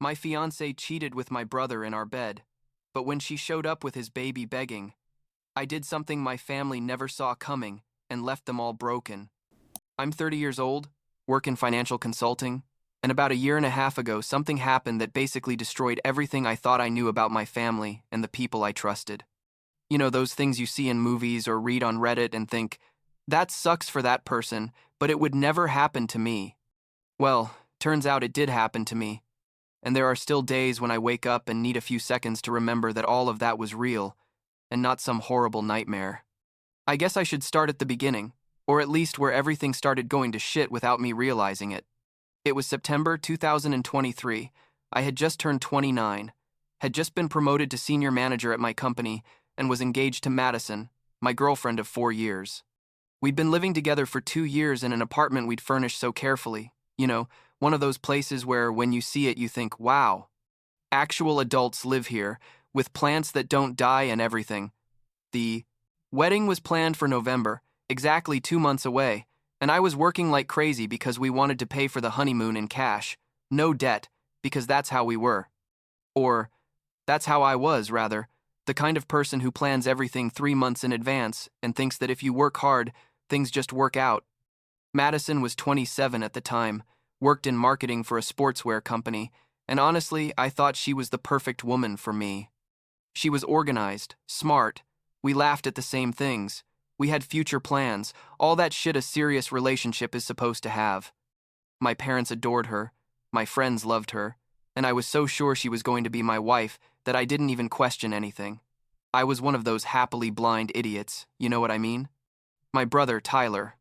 My fiancé cheated with my brother in our bed, but when she showed up with his baby begging, I did something my family never saw coming and left them all broken. I'm 30 years old, work in financial consulting, and about a year and a half ago, something happened that basically destroyed everything I thought I knew about my family and the people I trusted. You know, those things you see in movies or read on Reddit and think, that sucks for that person, but it would never happen to me. Well, turns out it did happen to me, and there are still days when I wake up and need a few seconds to remember that all of that was real and not some horrible nightmare. I guess I should start at the beginning, or at least where everything started going to shit without me realizing it. It was September 2023. I had just turned 29, had just been promoted to senior manager at my company, and was engaged to Madison, my girlfriend of 4 years. We'd been living together for 2 years in an apartment we'd furnished so carefully. You know, one of those places where when you see it you think, wow, actual adults live here, with plants that don't die and everything. The wedding was planned for November, exactly 2 months away, and I was working like crazy because we wanted to pay for the honeymoon in cash, no debt, because that's how we were. Or, that's how I was, rather, the kind of person who plans everything 3 months in advance and thinks that if you work hard, things just work out. Madison was 27 at the time, worked in marketing for a sportswear company, and honestly, I thought she was the perfect woman for me. She was organized, smart, we laughed at the same things, we had future plans, all that shit a serious relationship is supposed to have. My parents adored her, my friends loved her, and I was so sure she was going to be my wife that I didn't even question anything. I was one of those happily blind idiots, you know what I mean? My brother, Tyler.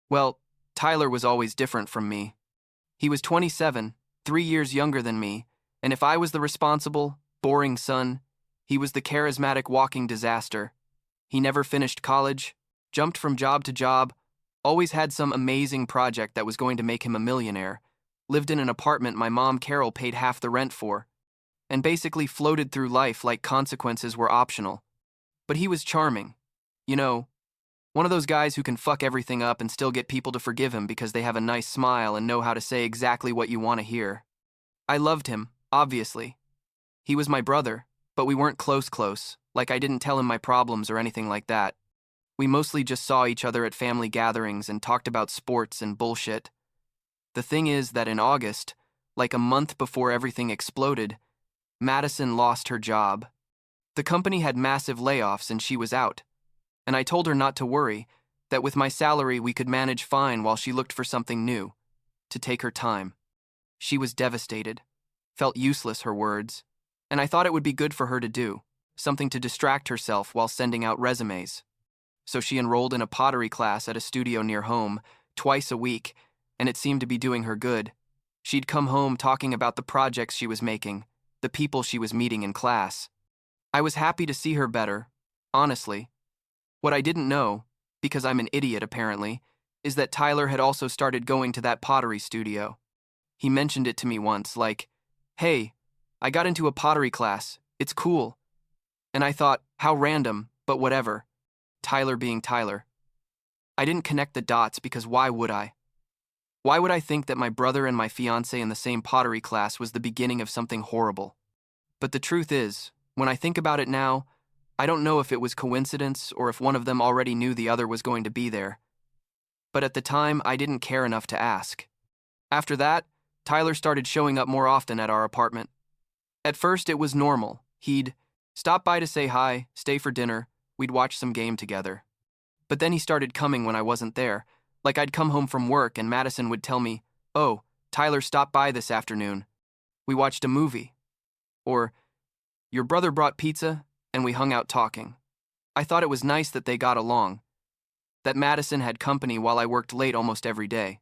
Well, Tyler was always different from me. He was 27, 3 years younger than me, and if I was the responsible, boring son, he was the charismatic walking disaster. He never finished college, jumped from job to job, always had some amazing project that was going to make him a millionaire, lived in an apartment my mom Carol paid half the rent for, and basically floated through life like consequences were optional. But he was charming. You know, one of those guys who can fuck everything up and still get people to forgive him because they have a nice smile and know how to say exactly what you want to hear. I loved him, obviously. He was my brother, but we weren't close, like I didn't tell him my problems or anything like that. We mostly just saw each other at family gatherings and talked about sports and bullshit. The thing is that in August, like a month before everything exploded, Madison lost her job. The company had massive layoffs and she was out. And I told her not to worry, that with my salary we could manage fine while she looked for something new, to take her time. She was devastated, felt useless, her words, and I thought it would be good for her to do, something to distract herself while sending out resumes. So she enrolled in a pottery class at a studio near home, twice a week, and it seemed to be doing her good. She'd come home talking about the projects she was making, the people she was meeting in class. I was happy to see her better, honestly. What I didn't know, because I'm an idiot apparently, is that Tyler had also started going to that pottery studio. He mentioned it to me once, like, hey, I got into a pottery class, it's cool. And I thought, how random, but whatever. Tyler being Tyler. I didn't connect the dots because why would I? Why would I think that my brother and my fiancé in the same pottery class was the beginning of something horrible? But the truth is, when I think about it now, I don't know if it was coincidence or if one of them already knew the other was going to be there. But at the time, I didn't care enough to ask. After that, Tyler started showing up more often at our apartment. At first, it was normal. He'd stop by to say hi, stay for dinner, we'd watch some game together. But then he started coming when I wasn't there. Like I'd come home from work and Madison would tell me, oh, Tyler stopped by this afternoon. We watched a movie. Or, your brother brought pizza, and we hung out talking. I thought it was nice that they got along, that Madison had company while I worked late almost every day.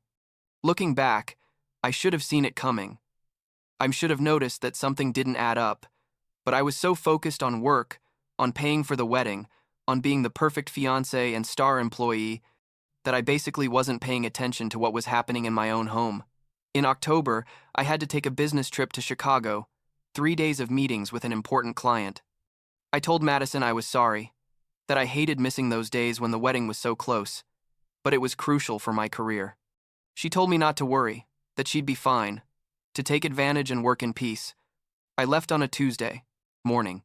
Looking back, I should have seen it coming. I should have noticed that something didn't add up, but I was so focused on work, on paying for the wedding, on being the perfect fiancé and star employee, that I basically wasn't paying attention to what was happening in my own home. In October, I had to take a business trip to Chicago, 3 days of meetings with an important client. I told Madison I was sorry, that I hated missing those days when the wedding was so close, but it was crucial for my career. She told me not to worry, that she'd be fine, to take advantage and work in peace, I left on a Tuesday morning,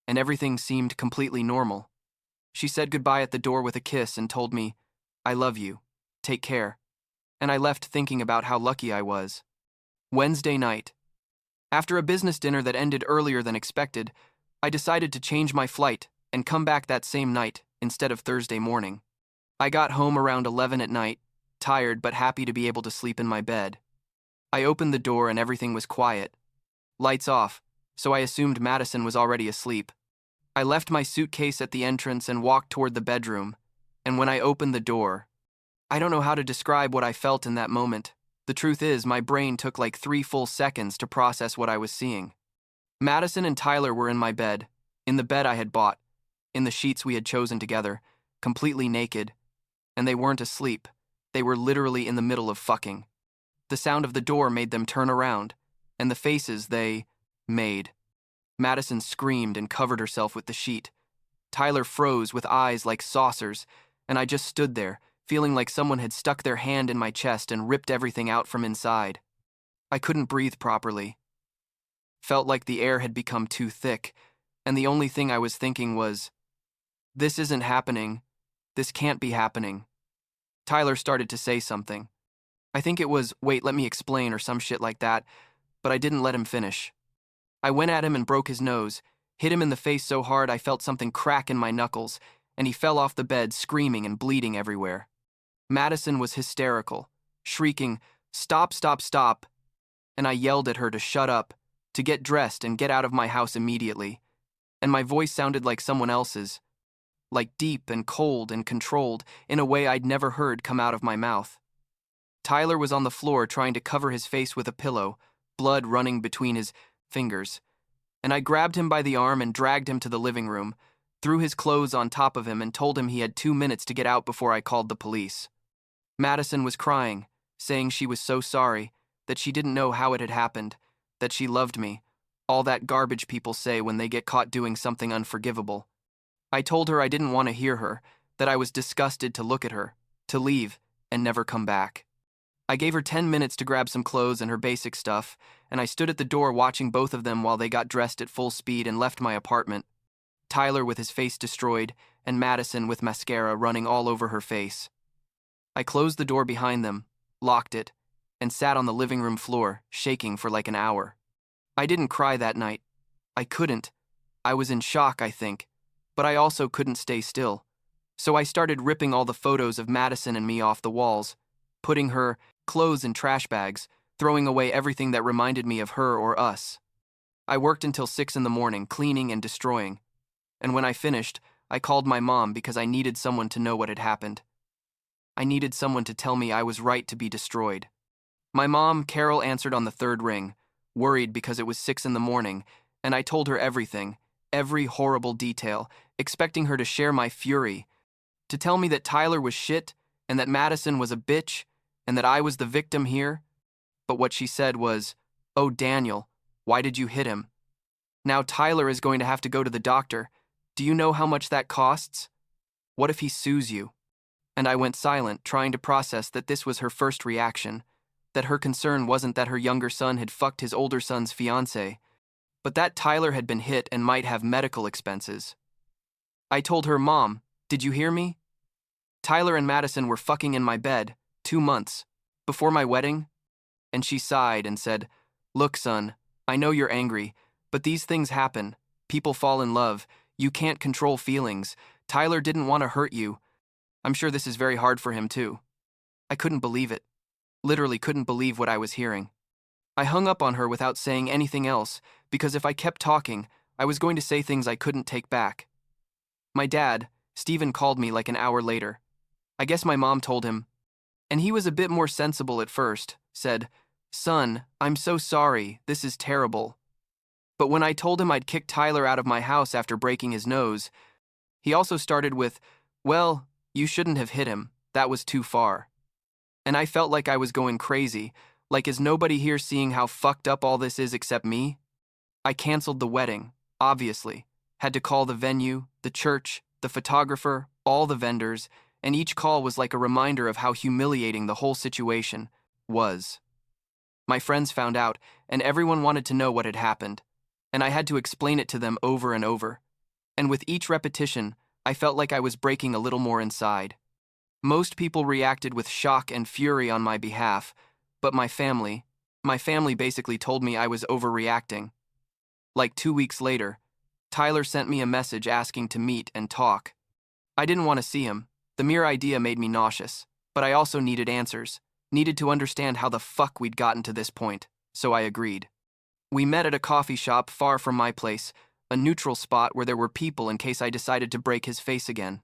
and everything seemed completely normal. She said goodbye at the door with a kiss and told me, "I love you. Take care." And I left thinking about how lucky I was. Wednesday night. After a business dinner that ended earlier than expected, I decided to change my flight and come back that same night instead of Thursday morning. I got home around 11 at night, tired but happy to be able to sleep in my bed. I opened the door and everything was quiet. Lights off, so I assumed Madison was already asleep. I left my suitcase at the entrance and walked toward the bedroom, and when I opened the door, I don't know how to describe what I felt in that moment. The truth is, my brain took like 3 full seconds to process what I was seeing. Madison and Tyler were in my bed, in the bed I had bought, in the sheets we had chosen together, completely naked, and they weren't asleep. They were literally in the middle of fucking. The sound of the door made them turn around, and the faces they made. Madison screamed and covered herself with the sheet. Tyler froze with eyes like saucers, and I just stood there, feeling like someone had stuck their hand in my chest and ripped everything out from inside. I couldn't breathe properly. Felt like the air had become too thick, and the only thing I was thinking was, "This isn't happening. This can't be happening." Tyler started to say something. I think it was, "Wait, let me explain," or some shit like that, but I didn't let him finish. I went at him and broke his nose, hit him in the face so hard I felt something crack in my knuckles, and he fell off the bed screaming and bleeding everywhere. Madison was hysterical, shrieking, "Stop, stop, stop," and I yelled at her to shut up, to get dressed and get out of my house immediately, and my voice sounded like someone else's, like deep and cold and controlled in a way I'd never heard come out of my mouth. Tyler was on the floor trying to cover his face with a pillow, blood running between his fingers, and I grabbed him by the arm and dragged him to the living room, threw his clothes on top of him and told him he had 2 minutes to get out before I called the police. Madison was crying, saying she was so sorry, that she didn't know how it had happened, that she loved me, all that garbage people say when they get caught doing something unforgivable. I told her I didn't want to hear her, that I was disgusted to look at her, to leave, and never come back. I gave her 10 minutes to grab some clothes and her basic stuff, and I stood at the door watching both of them while they got dressed at full speed and left my apartment. Tyler with his face destroyed, and Madison with mascara running all over her face. I closed the door behind them, locked it, and sat on the living room floor, shaking for like an hour. I didn't cry that night. I couldn't. I was in shock, I think, but I also couldn't stay still. So I started ripping all the photos of Madison and me off the walls, putting her clothes in trash bags, throwing away everything that reminded me of her or us. I worked until 6 in the morning, cleaning and destroying. And when I finished, I called my mom because I needed someone to know what had happened. I needed someone to tell me I was right to be destroyed. My mom, Carol, answered on the 3rd ring, worried because it was 6 in the morning, and I told her everything, every horrible detail, expecting her to share my fury, to tell me that Tyler was shit, and that Madison was a bitch, and that I was the victim here. But what she said was, "Oh, Daniel, why did you hit him? Now Tyler is going to have to go to the doctor. Do you know how much that costs? What if he sues you?" And I went silent, trying to process that this was her first reaction, that her concern wasn't that her younger son had fucked his older son's fiancée, but that Tyler had been hit and might have medical expenses. I told her, "Mom, did you hear me? Tyler and Madison were fucking in my bed, 2 months, before my wedding." And she sighed and said, "Look, son, I know you're angry, but these things happen. People fall in love. You can't control feelings. Tyler didn't want to hurt you. I'm sure this is very hard for him, too." I couldn't believe it. Literally couldn't believe what I was hearing. I hung up on her without saying anything else, because if I kept talking, I was going to say things I couldn't take back. My dad, Stephen, called me like an hour later. I guess my mom told him, and he was a bit more sensible at first, said, "Son, I'm so sorry, this is terrible." But when I told him I'd kicked Tyler out of my house after breaking his nose, he also started with, "Well, you shouldn't have hit him, that was too far." And I felt like I was going crazy, like is nobody here seeing how fucked up all this is except me? I canceled the wedding, obviously, had to call the venue, the church, the photographer, all the vendors, and each call was like a reminder of how humiliating the whole situation was. My friends found out, and everyone wanted to know what had happened. and I had to explain it to them over and over. And with each repetition, I felt like I was breaking a little more inside. Most people reacted with shock and fury on my behalf, but my family basically told me I was overreacting. Like 2 weeks later, Tyler sent me a message asking to meet and talk. I didn't want to see him. The mere idea made me nauseous, but I also needed answers, needed to understand how the fuck we'd gotten to this point, so I agreed. We met at a coffee shop far from my place, a neutral spot where there were people in case I decided to break his face again.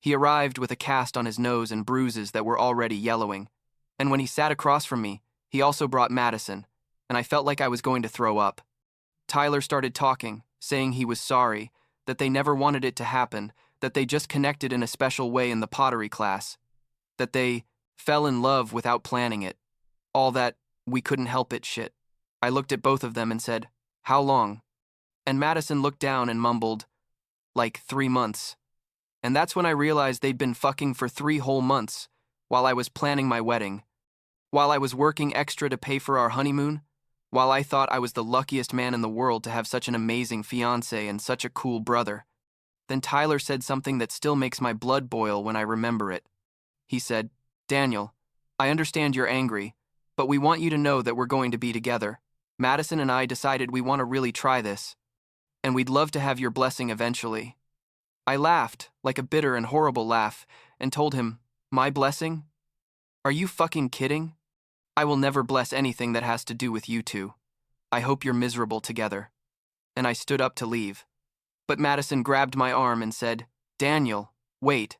He arrived with a cast on his nose and bruises that were already yellowing, and when he sat across from me, he also brought Madison, and I felt like I was going to throw up. Tyler started talking, saying he was sorry, that they never wanted it to happen, that they just connected in a special way in the pottery class, that they fell in love without planning it, all that we couldn't help it shit. I looked at both of them and said, "How long?" And Madison looked down and mumbled, "Like 3 months." And that's when I realized they'd been fucking for 3 whole months, while I was planning my wedding, while I was working extra to pay for our honeymoon, while I thought I was the luckiest man in the world to have such an amazing fiancé and such a cool brother. Then Tyler said something that still makes my blood boil when I remember it. He said, "Daniel, I understand you're angry, but we want you to know that we're going to be together. Madison and I decided we want to really try this, and we'd love to have your blessing eventually." I laughed, like a bitter and horrible laugh, and told him, "My blessing? Are you fucking kidding? I will never bless anything that has to do with you two. I hope you're miserable together." And I stood up to leave. But Madison grabbed my arm and said, "Daniel, wait.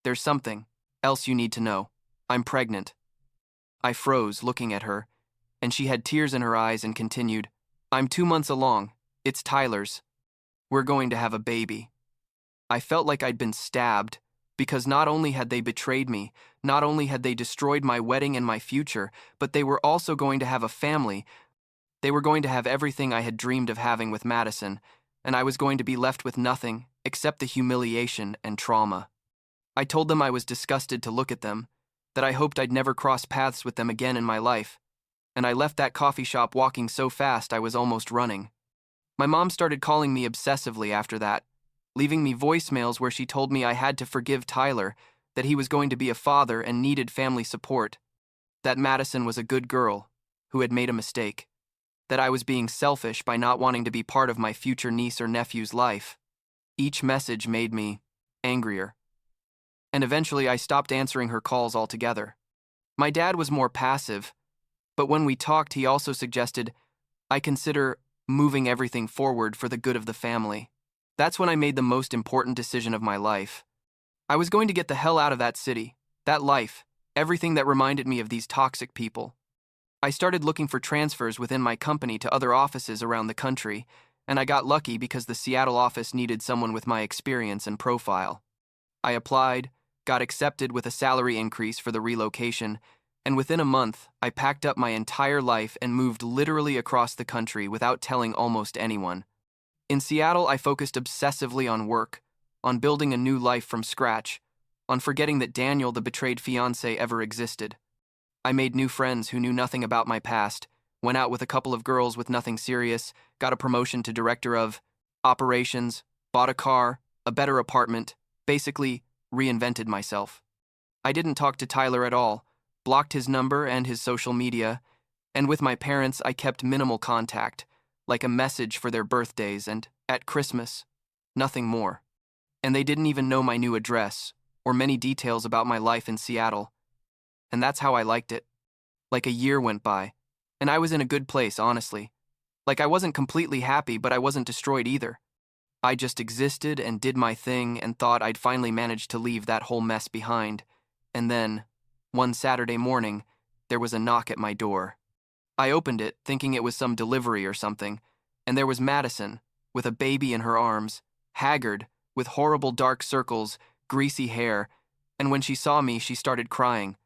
There's something else you need to know. I'm pregnant." I froze, looking at her, and she had tears in her eyes and continued, "I'm 2 months along. It's Tyler's. We're going to have a baby." I felt like I'd been stabbed, because not only had they betrayed me, not only had they destroyed my wedding and my future, but they were also going to have a family. They were going to have everything I had dreamed of having with Madison, and I was going to be left with nothing except the humiliation and trauma. I told them I was disgusted to look at them, that I hoped I'd never cross paths with them again in my life, and I left that coffee shop walking so fast I was almost running. My mom started calling me obsessively after that, leaving me voicemails where she told me I had to forgive Tyler, that he was going to be a father and needed family support, that Madison was a good girl who had made a mistake, that I was being selfish by not wanting to be part of my future niece or nephew's life. Each message made me angrier, and eventually I stopped answering her calls altogether. My dad was more passive, but when we talked, he also suggested I consider moving everything forward for the good of the family. That's when I made the most important decision of my life. I was going to get the hell out of that city, that life, everything that reminded me of these toxic people. I started looking for transfers within my company to other offices around the country, and I got lucky because the Seattle office needed someone with my experience and profile. I applied, got accepted with a salary increase for the relocation, and within a month, I packed up my entire life and moved literally across the country without telling almost anyone. In Seattle, I focused obsessively on work, on building a new life from scratch, on forgetting that Daniel, the betrayed fiancé, ever existed. I made new friends who knew nothing about my past, went out with a couple of girls with nothing serious, got a promotion to director of operations, bought a car, a better apartment, basically reinvented myself. I didn't talk to Tyler at all, blocked his number and his social media, and with my parents I kept minimal contact, like a message for their birthdays and, at Christmas, nothing more. And they didn't even know my new address, or many details about my life in Seattle. And that's how I liked it. Like a year went by, and I was in a good place, honestly. Like I wasn't completely happy, but I wasn't destroyed either. I just existed and did my thing and thought I'd finally managed to leave that whole mess behind. And then, one Saturday morning, there was a knock at my door. I opened it, thinking it was some delivery or something, and there was Madison, with a baby in her arms, haggard, with horrible dark circles, greasy hair, and when she saw me, she started crying.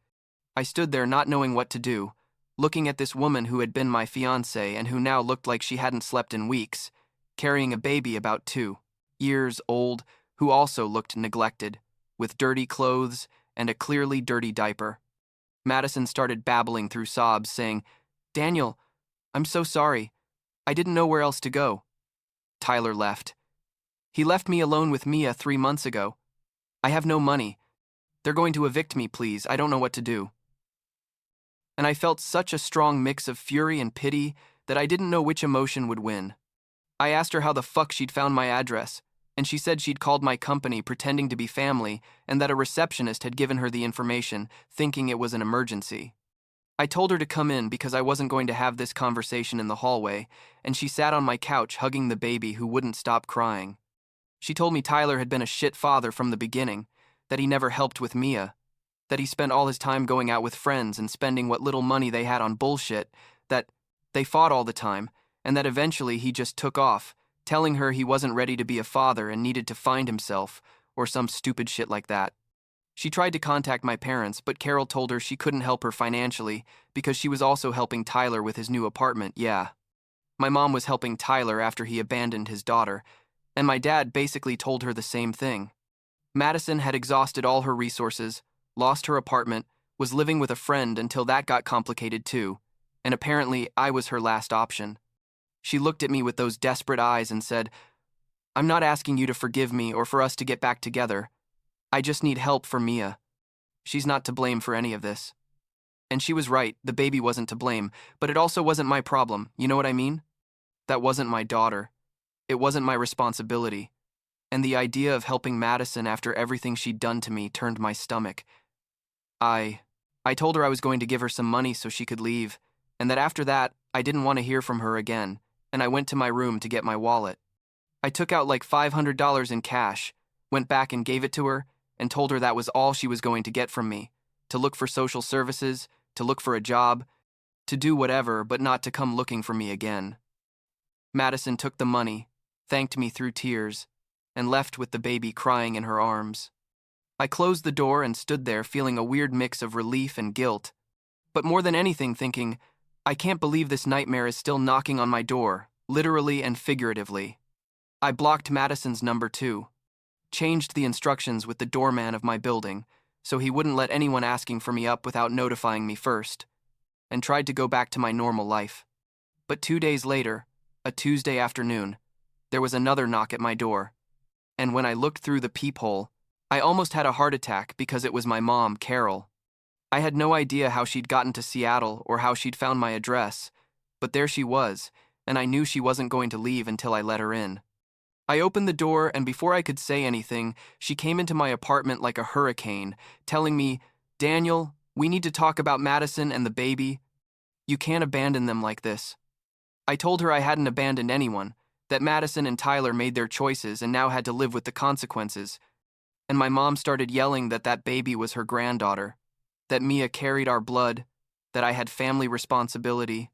I stood there not knowing what to do, looking at this woman who had been my fiancée and who now looked like she hadn't slept in weeks, carrying a baby about 2 years old, who also looked neglected, with dirty clothes and a clearly dirty diaper. Madison started babbling through sobs, saying, "Daniel, I'm so sorry. I didn't know where else to go. Tyler left. He left me alone with Mia 3 months ago. I have no money. They're going to evict me, please. I don't know what to do. And I felt such a strong mix of fury and pity that I didn't know which emotion would win. I asked her how the fuck she'd found my address, and she said she'd called my company pretending to be family and that a receptionist had given her the information, thinking it was an emergency. I told her to come in because I wasn't going to have this conversation in the hallway, and she sat on my couch hugging the baby who wouldn't stop crying. She told me Tyler had been a shit father from the beginning, that he never helped with Mia, that he spent all his time going out with friends and spending what little money they had on bullshit, that they fought all the time, and that eventually he just took off, telling her he wasn't ready to be a father and needed to find himself, or some stupid shit like that. She tried to contact my parents, but Carol told her she couldn't help her financially because she was also helping Tyler with his new apartment, yeah. My mom was helping Tyler after he abandoned his daughter, and my dad basically told her the same thing. Madison had exhausted all her resources, lost her apartment, was living with a friend until that got complicated too, and apparently I was her last option. She looked at me with those desperate eyes and said, "I'm not asking you to forgive me or for us to get back together. I just need help for Mia. She's not to blame for any of this." And she was right, the baby wasn't to blame, but it also wasn't my problem, you know what I mean? That wasn't my daughter. It wasn't my responsibility. And the idea of helping Madison after everything she'd done to me turned my stomach. I told her I was going to give her some money so she could leave, and that after that, I didn't want to hear from her again, and I went to my room to get my wallet. I took out like $500 in cash, went back and gave it to her, and told her that was all she was going to get from me, to look for social services, to look for a job, to do whatever, but not to come looking for me again. Madison took the money, thanked me through tears, and left with the baby crying in her arms. I closed the door and stood there feeling a weird mix of relief and guilt, but more than anything thinking, I can't believe this nightmare is still knocking on my door, literally and figuratively. I blocked Madison's number too, changed the instructions with the doorman of my building so he wouldn't let anyone asking for me up without notifying me first, and tried to go back to my normal life. But 2 days later, a Tuesday afternoon, there was another knock at my door, and when I looked through the peephole, I almost had a heart attack because it was my mom, Carol. I had no idea how she'd gotten to Seattle or how she'd found my address, but there she was, and I knew she wasn't going to leave until I let her in. I opened the door, and before I could say anything, she came into my apartment like a hurricane, telling me, "Daniel, we need to talk about Madison and the baby. You can't abandon them like this." I told her I hadn't abandoned anyone, that Madison and Tyler made their choices and now had to live with the consequences. And my mom started yelling that that baby was her granddaughter, that Mia carried our blood, that I had family responsibility.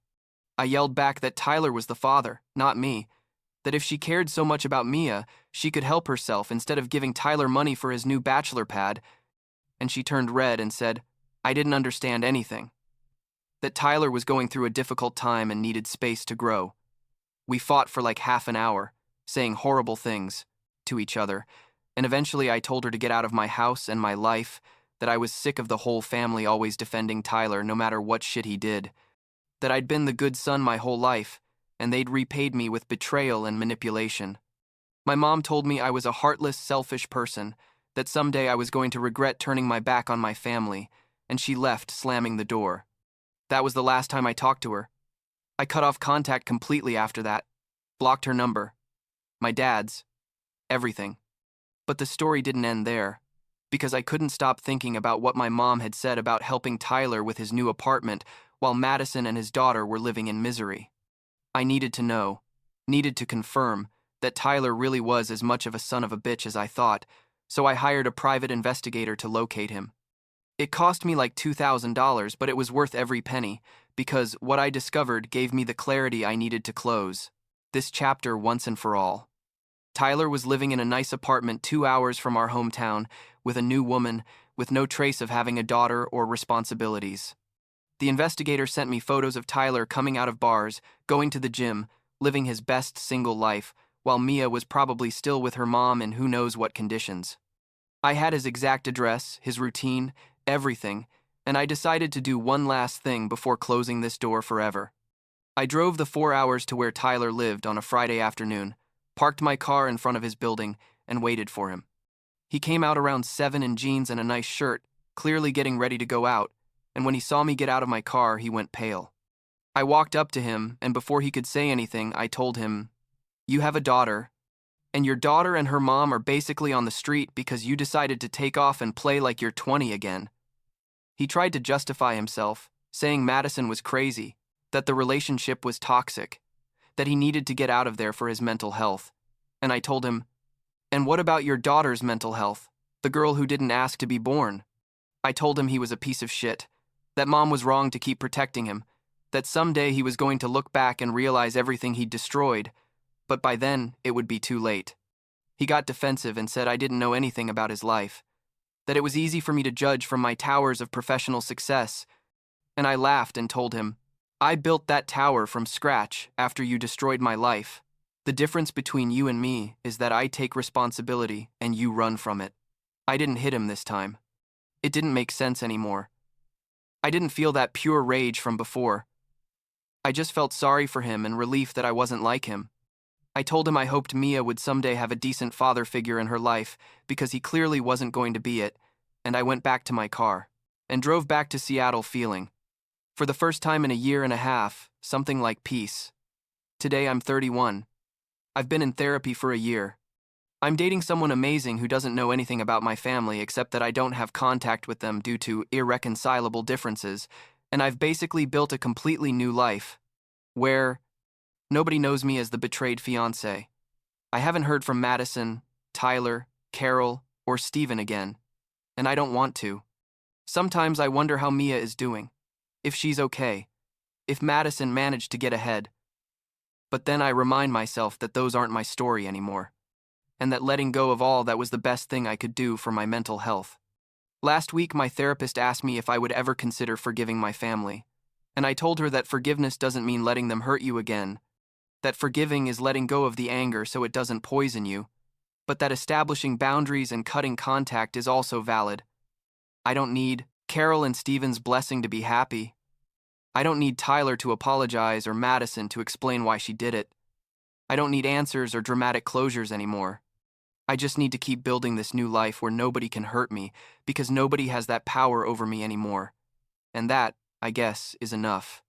I yelled back that Tyler was the father, not me, that if she cared so much about Mia, she could help herself instead of giving Tyler money for his new bachelor pad, and she turned red and said, I didn't understand anything. That Tyler was going through a difficult time and needed space to grow. We fought for like half an hour, saying horrible things to each other, and eventually I told her to get out of my house and my life, that I was sick of the whole family always defending Tyler no matter what shit he did, that I'd been the good son my whole life, and they'd repaid me with betrayal and manipulation. My mom told me I was a heartless, selfish person, that someday I was going to regret turning my back on my family, and she left, slamming the door. That was the last time I talked to her. I cut off contact completely after that, blocked her number, my dad's, everything. But the story didn't end there, because I couldn't stop thinking about what my mom had said about helping Tyler with his new apartment while Madison and his daughter were living in misery. I needed to know, needed to confirm, that Tyler really was as much of a son of a bitch as I thought, so I hired a private investigator to locate him. It cost me like $2,000, but it was worth every penny, because what I discovered gave me the clarity I needed to close this chapter once and for all. Tyler was living in a nice apartment 2 hours from our hometown, with a new woman, with no trace of having a daughter or responsibilities. The investigator sent me photos of Tyler coming out of bars, going to the gym, living his best single life, while Mia was probably still with her mom in who knows what conditions. I had his exact address, his routine, everything, and I decided to do one last thing before closing this door forever. I drove the 4 hours to where Tyler lived on a Friday afternoon, parked my car in front of his building, and waited for him. He came out around 7 in jeans and a nice shirt, clearly getting ready to go out, and when he saw me get out of my car, he went pale. I walked up to him, and before he could say anything, I told him, "You have a daughter, and your daughter and her mom are basically on the street because you decided to take off and play like you're 20 again." He tried to justify himself, saying Madison was crazy, that the relationship was toxic, that he needed to get out of there for his mental health. And I told him, "And what about your daughter's mental health, the girl who didn't ask to be born?" I told him he was a piece of shit, that mom was wrong to keep protecting him, that someday he was going to look back and realize everything he'd destroyed, but by then it would be too late. He got defensive and said I didn't know anything about his life, that it was easy for me to judge from my towers of professional success, and I laughed and told him, "I built that tower from scratch after you destroyed my life. The difference between you and me is that I take responsibility and you run from it." I didn't hit him this time. It didn't make sense anymore. I didn't feel that pure rage from before. I just felt sorry for him and relief that I wasn't like him. I told him I hoped Mia would someday have a decent father figure in her life because he clearly wasn't going to be it, and I went back to my car and drove back to Seattle feeling, for the first time in a year and a half, something like peace. Today I'm 31. I've been in therapy for a year. I'm dating someone amazing who doesn't know anything about my family except that I don't have contact with them due to irreconcilable differences, and I've basically built a completely new life, where nobody knows me as the betrayed fiancé. I haven't heard from Madison, Tyler, Carol, or Steven again, and I don't want to. Sometimes I wonder how Mia is doing, if she's okay, if Madison managed to get ahead. But then I remind myself that those aren't my story anymore, and that letting go of all that was the best thing I could do for my mental health. Last week, my therapist asked me if I would ever consider forgiving my family, and I told her that forgiveness doesn't mean letting them hurt you again, that forgiving is letting go of the anger so it doesn't poison you, but that establishing boundaries and cutting contact is also valid. I don't need Carol and Steven's blessing to be happy. I don't need Tyler to apologize or Madison to explain why she did it. I don't need answers or dramatic closures anymore. I just need to keep building this new life where nobody can hurt me because nobody has that power over me anymore. And that, I guess, is enough.